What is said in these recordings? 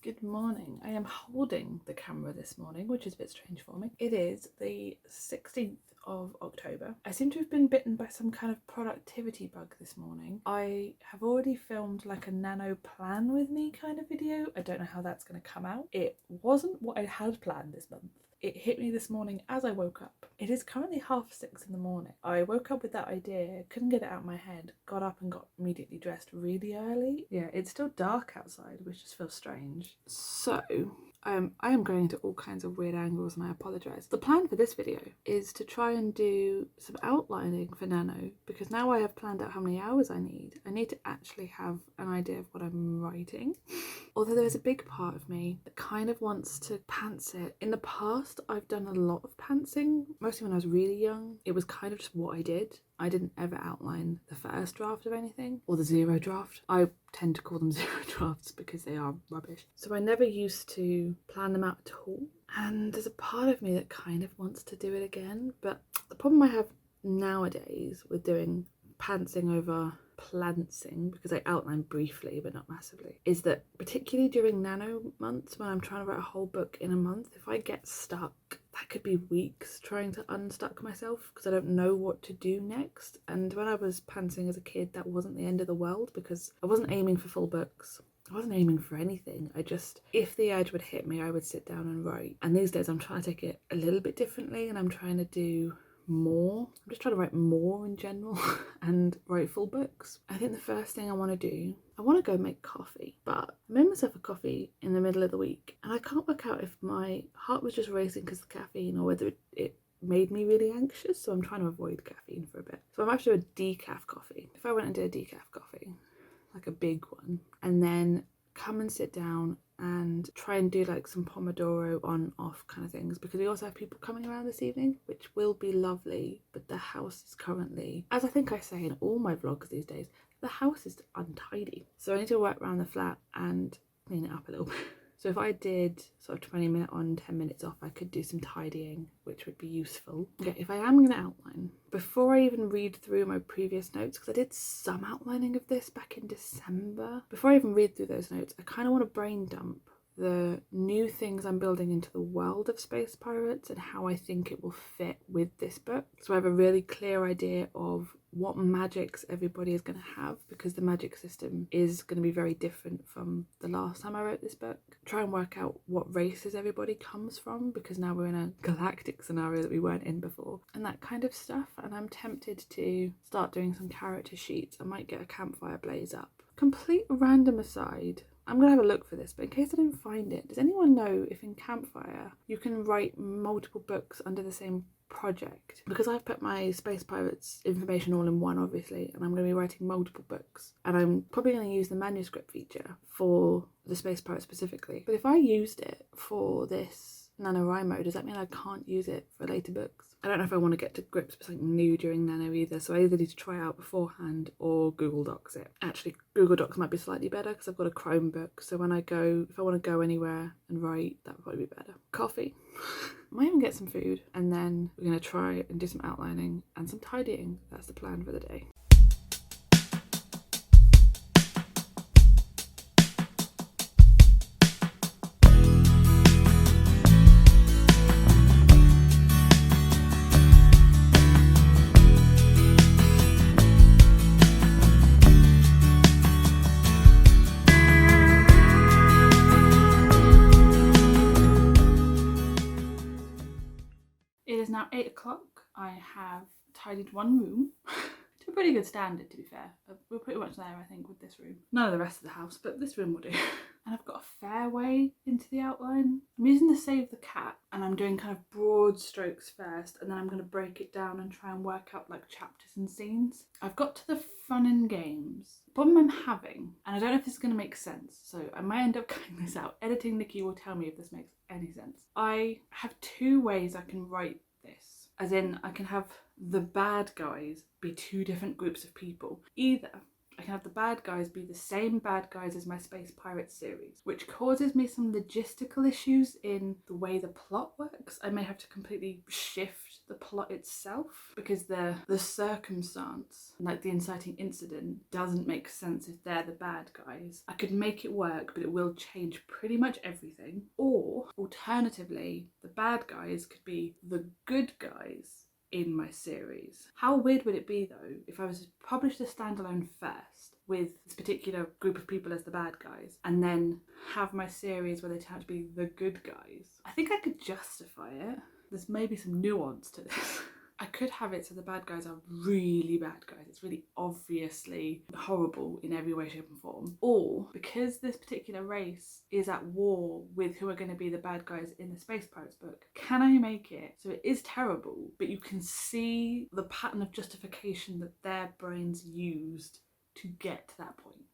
Good morning. I am holding the camera this morning, which is a bit strange for me. It is the 16th of October. I seem to have been bitten by some kind of productivity bug this morning. I have already filmed like a nano plan with me kind of video. I don't know how that's going to come out. It wasn't what I had planned this month. It hit me this morning as I woke up. It is currently 6:30 in the morning. I woke up with that idea, couldn't get it out of my head, got up and got immediately dressed really early. Yeah, it's still dark outside, which just feels strange. So, I am going into all kinds of weird angles and I apologise. The plan for this video is to try and do some outlining for Nano, because now I have planned out how many hours I need. I need to actually have an idea of what I'm writing. Although there's a big part of me that kind of wants to pants it. In the past, I've done a lot of pantsing, mostly when I was really young. It was kind of just what I did. I didn't ever outline the first draft of anything, or the zero draft. I tend to call them zero drafts because they are rubbish. So I never used to plan them out at all. And there's a part of me that kind of wants to do it again. But the problem I have nowadays with doing pantsing over plantsing, because I outline briefly but not massively, is that particularly during nano months when I'm trying to write a whole book in a month, if I get stuck, that could be weeks trying to unstuck myself because I don't know what to do next. And when I was pantsing as a kid, that wasn't the end of the world because I wasn't aiming for full books. I wasn't aiming for anything. If the edge would hit me, I would sit down and write. And these days I'm trying to take it a little bit differently, and I'm trying to do more. I'm just trying to write more in general and write full books. I think the first thing I want to do, I want to go make coffee, but I made myself a coffee in the middle of the week and I can't work out if my heart was just racing because of the caffeine or whether it made me really anxious, so I'm trying to avoid caffeine for a bit. So I'm actually a decaf coffee. If I went and did a decaf coffee, like a big one, and then come and sit down and try and do like some Pomodoro on off kind of things, because we also have people coming around this evening, which will be lovely, but the house is currently, as I think I say in all my vlogs these days, the house is untidy. So I need to work around the flat and clean it up a little bit. So if I did sort of 20 minutes on, 10 minutes off, I could do some tidying, which would be useful. Okay, if I am going to outline, before I even read through my previous notes, because I did some outlining of this back in December, before I even read through those notes, I kind of want to brain dump the new things I'm building into the world of Space Pirates and how I think it will fit with this book. So I have a really clear idea of what magics everybody is going to have, because the magic system is going to be very different from the last time I wrote this book. Try and work out what races everybody comes from, because now we're in a galactic scenario that we weren't in before, and that kind of stuff. And I'm tempted to start doing some character sheets. I might get a campfire blaze up. Complete random aside, I'm going to have a look for this, but in case I don't find it, does anyone know if in Campfire you can write multiple books under the same project? Because I've put my Space Pirates information all in one, obviously, and I'm going to be writing multiple books, and I'm probably going to use the manuscript feature for the Space Pirate specifically. But if I used it for this NaNoWriMo, does that mean I can't use it for later books? I don't know if I want to get to grips with something new during Nano either, so I either need to try out beforehand or Google Docs it. Actually, Google Docs might be slightly better because I've got a Chromebook, so when if I want to go anywhere and write, that would probably be better. Coffee. Might even get some food, and then we're going to try and do some outlining and some tidying. That's the plan for the day. It is now 8 o'clock. I have tidied one room to a pretty good standard, to be fair. We're pretty much there, I think, with this room. None of the rest of the house, but this room will do. And I've got a fair way into the outline. I'm using the Save the Cat, and I'm doing kind of broad strokes first, and then I'm going to break it down and try and work out like chapters and scenes. I've got to the fun and games. The problem I'm having, and I don't know if this is going to make sense, so I might end up cutting this out. Editing Nikki will tell me if this makes any sense. I have two ways I can write this. As in, I can have the bad guys be two different groups of people. Either I can have the bad guys be the same bad guys as my Space Pirates series, which causes me some logistical issues in the way the plot works. I may have to completely shift the plot itself because the circumstance, like the inciting incident, doesn't make sense if they're the bad guys. I could make it work, but it will change pretty much everything. Or alternatively, the bad guys could be the good guys in my series. How weird would it be though if I was to publish the standalone first with this particular group of people as the bad guys and then have my series where they turn out to be the good guys? I think I could justify it. There's maybe some nuance to this. I could have it so the bad guys are really bad guys. It's really obviously horrible in every way, shape and form. Or because this particular race is at war with who are going to be the bad guys in the Space Pirates book, can I make it so it is terrible, but you can see the pattern of justification that their brains used to get to that point?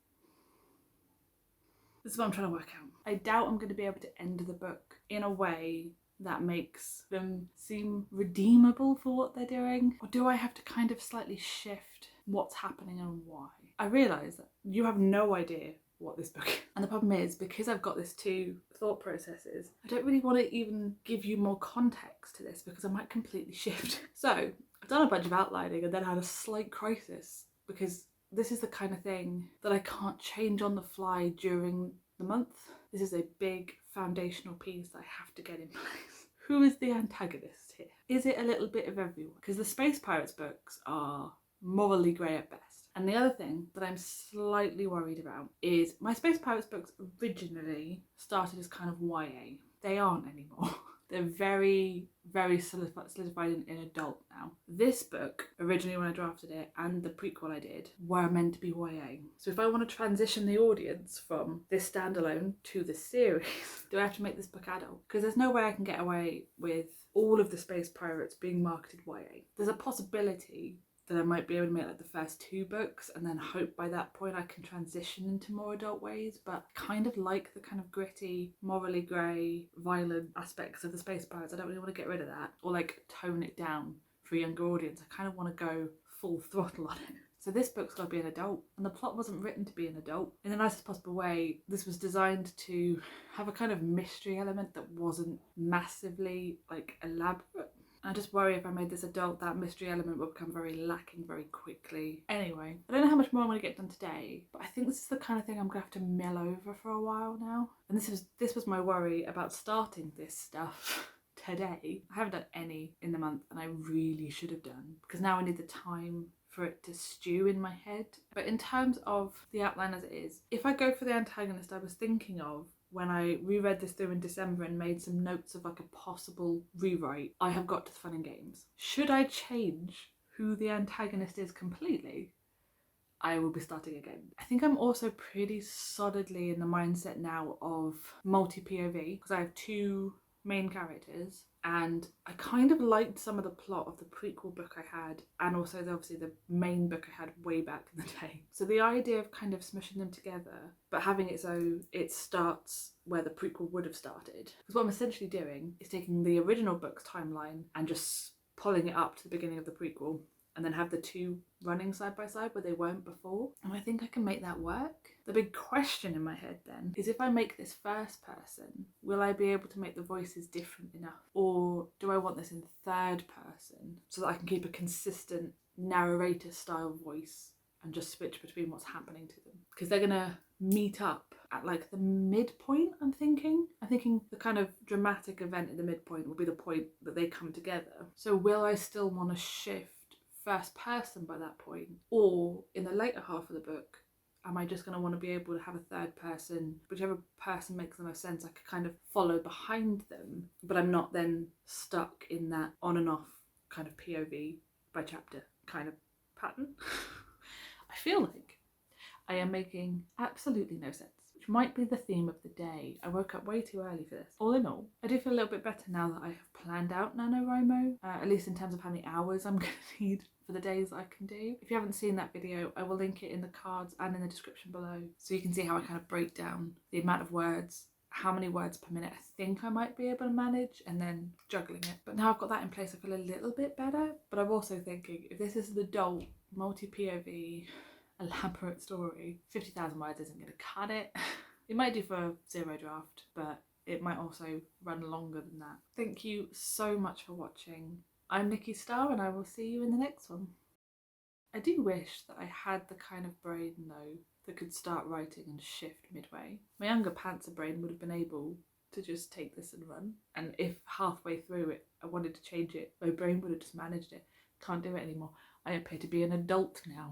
This is what I'm trying to work out. I doubt I'm going to be able to end the book in a way that makes them seem redeemable for what they're doing? Or do I have to kind of slightly shift what's happening and why? I realise that you have no idea what this book is. And the problem is, because I've got this two thought processes, I don't really want to even give you more context to this because I might completely shift. So I've done a bunch of outlining and then had a slight crisis because this is the kind of thing that I can't change on the fly during the month. This is a big foundational piece that I have to get in place. Who is the antagonist here? Is it a little bit of everyone? Because the Space Pirates books are morally grey at best. And the other thing that I'm slightly worried about is my Space Pirates books originally started as kind of YA. They aren't anymore. They're very, very solidified in adult now. This book, originally when I drafted it, and the prequel I did, were meant to be YA. So if I want to transition the audience from this standalone to the series, do I have to make this book adult? Because there's no way I can get away with all of the Space Pirates being marketed YA. There's a possibility that I might be able to make like the first two books and then hope by that point I can transition into more adult ways, but I kind of like the kind of gritty, morally grey, violent aspects of the Space Pirates. I don't really want to get rid of that or like tone it down for a younger audience. I kind of want to go full throttle on it. So this book's got to be an adult, and the plot wasn't written to be an adult. In the nicest possible way, this was designed to have a kind of mystery element that wasn't massively like elaborate. I just worry if I made this adult, that mystery element will become very lacking very quickly. Anyway, I don't know how much more I'm going to get done today, but I think this is the kind of thing I'm going to have to mill over for a while now. And this was my worry about starting this stuff today. I haven't done any in the month, and I really should have done, because now I need the time for it to stew in my head. But in terms of the outline as it is, if I go for the antagonist I was thinking of when I reread this through in December and made some notes of like a possible rewrite, I have got to the fun and games. Should I change who the antagonist is completely, I will be starting again. I think I'm also pretty solidly in the mindset now of multi-POV, because I have two main characters, and I kind of liked some of the plot of the prequel book I had, and also obviously the main book I had way back in the day. So the idea of kind of smushing them together, but having it so it starts where the prequel would have started. Because what I'm essentially doing is taking the original book's timeline and just pulling it up to the beginning of the prequel, and then have the two running side by side where they weren't before. And I think I can make that work. The big question in my head then is, if I make this first person, will I be able to make the voices different enough? Or do I want this in third person so that I can keep a consistent narrator style voice and just switch between what's happening to them? Because they're gonna meet up at like the midpoint, I'm thinking the kind of dramatic event at the midpoint will be the point that they come together. So will I still want to shift first person by that point, or in the later half of the book am I just going to want to be able to have a third person, whichever person makes the most sense, I could kind of follow behind them, but I'm not then stuck in that on and off kind of POV by chapter kind of pattern. I feel like I am making absolutely no sense, which might be the theme of the day. I woke up way too early for this. All in all, I do feel a little bit better now that I have planned out NaNoWriMo, at least in terms of how many hours I'm going to need for the days I can do. If you haven't seen that video, I will link it in the cards and in the description below, so you can see how I kind of break down the amount of words, how many words per minute I think I might be able to manage, and then juggling it. But now I've got that in place, I feel a little bit better. But I'm also thinking, if this is an adult multi-POV elaborate story. 50,000 words isn't going to cut it. It might do for a zero draft, but it might also run longer than that. Thank you so much for watching. I'm Nikki Starr and I will see you in the next one. I do wish that I had the kind of brain though that could start writing and shift midway. My younger pantser brain would have been able to just take this and run, and if halfway through it I wanted to change it, my brain would have just managed it. Can't do it anymore. I appear to be an adult now.